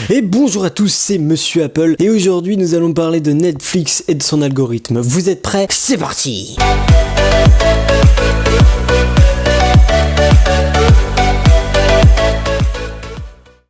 Et bonjour à tous, c'est Monsieur Apple et aujourd'hui nous allons parler de Netflix et de son algorithme. Vous êtes prêts? C'est parti!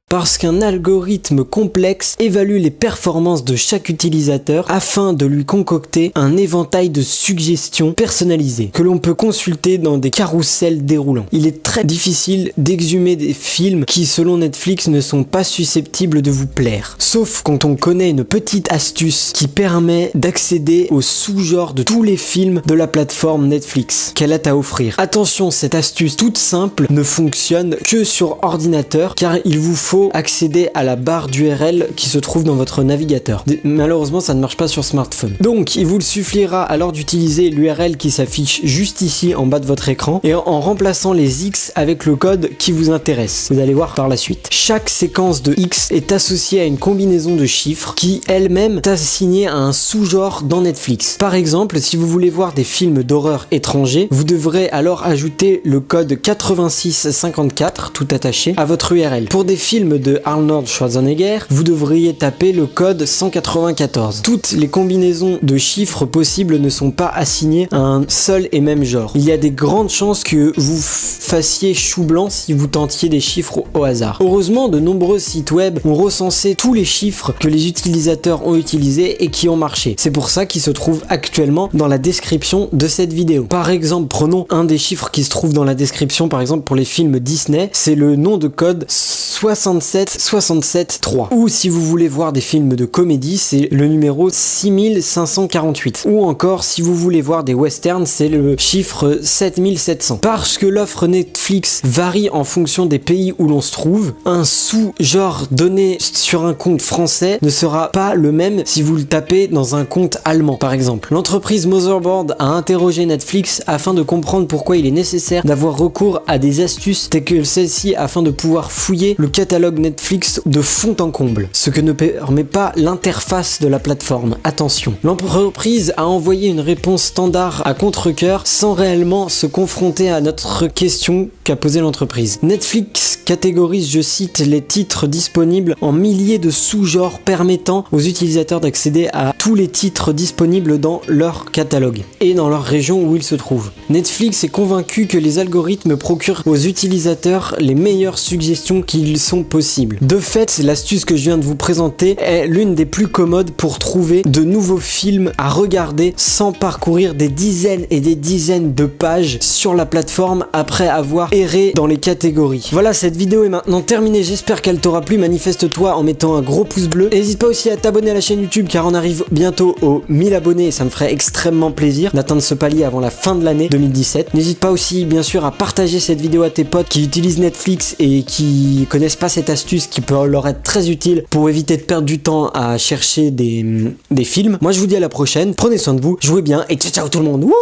Parce qu'un algorithme complexe évalue les performances de chaque utilisateur afin de lui concocter un éventail de suggestions personnalisées que l'on peut consulter dans des carousels déroulants. Il est très difficile d'exhumer des films qui, selon Netflix, ne sont pas susceptibles de vous plaire. Sauf quand on connaît une petite astuce qui permet d'accéder au sous-genre de tous les films de la plateforme Netflix qu'elle a à offrir. Attention, cette astuce toute simple ne fonctionne que sur ordinateur car il vous faut accéder à la barre d'URL qui se trouve dans votre navigateur. Malheureusement, ça ne marche pas sur smartphone. Donc, il vous suffira alors d'utiliser l'URL qui s'affiche juste ici en bas de votre écran et en remplaçant les X avec le code qui vous intéresse. Vous allez voir par la suite. Chaque séquence de X est associée à une combinaison de chiffres qui elle-même est assignée à un sous-genre dans Netflix. Par exemple, si vous voulez voir des films d'horreur étrangers, vous devrez alors ajouter le code 8654 tout attaché à votre URL. Pour des films de Arnold Schwarzenegger, vous devriez taper le code 194. Toutes les combinaisons de chiffres possibles ne sont pas assignées à un seul et même genre. Il y a des grandes chances que vous fassiez chou blanc si vous tentiez des chiffres au hasard. Heureusement, de nombreux sites web ont recensé tous les chiffres que les utilisateurs ont utilisés et qui ont marché. C'est pour ça qu'ils se trouvent actuellement dans la description de cette vidéo. Par exemple, prenons un des chiffres qui se trouve dans la description, par exemple pour les films Disney, c'est le nom de code 67673. Ou si vous voulez voir des films de comédie, c'est le numéro 6548. Ou encore, si vous voulez voir des westerns, c'est le chiffre 7700. Parce que l'offre Netflix varie en fonction des pays où l'on se trouve, un sous-genre donné sur un compte français ne sera pas le même si vous le tapez dans un compte allemand, par exemple. L'entreprise Motherboard a interrogé Netflix afin de comprendre pourquoi il est nécessaire d'avoir recours à des astuces telles que celle-ci afin de pouvoir fouiller le catalogue Netflix de fond en comble, ce que ne permet pas l'interface de la plateforme. Attention. L'entreprise a envoyé une réponse standard à contre-cœur sans réellement se confronter à notre question qu'a posée l'entreprise. Netflix catégorise, je cite, les titres disponibles en milliers de sous-genres permettant aux utilisateurs d'accéder à tous les titres disponibles dans leur catalogue et dans leur région où ils se trouvent. Netflix est convaincu que les algorithmes procurent aux utilisateurs les meilleures suggestions qu'ils sont possibles. De fait, l'astuce que je viens de vous présenter est l'une des plus commodes pour trouver de nouveaux films à regarder sans parcourir des dizaines et des dizaines de pages sur la plateforme après avoir erré dans les catégories. Voilà, cette vidéo est maintenant terminée, j'espère qu'elle t'aura plu. Manifeste-toi en mettant un gros pouce bleu. N'hésite pas aussi à t'abonner à la chaîne YouTube car on arrive bientôt aux 1000 abonnés et ça me ferait extrêmement plaisir d'atteindre ce palier avant la fin de l'année 2017. N'hésite pas aussi bien sûr à partager cette vidéo à tes potes qui utilisent Netflix et qui connaissent pas cette astuce qui peut leur être très utile pour éviter de perdre du temps à chercher des films. Moi je vous dis à la prochaine, prenez soin de vous, jouez bien et ciao ciao tout le monde. Wouh!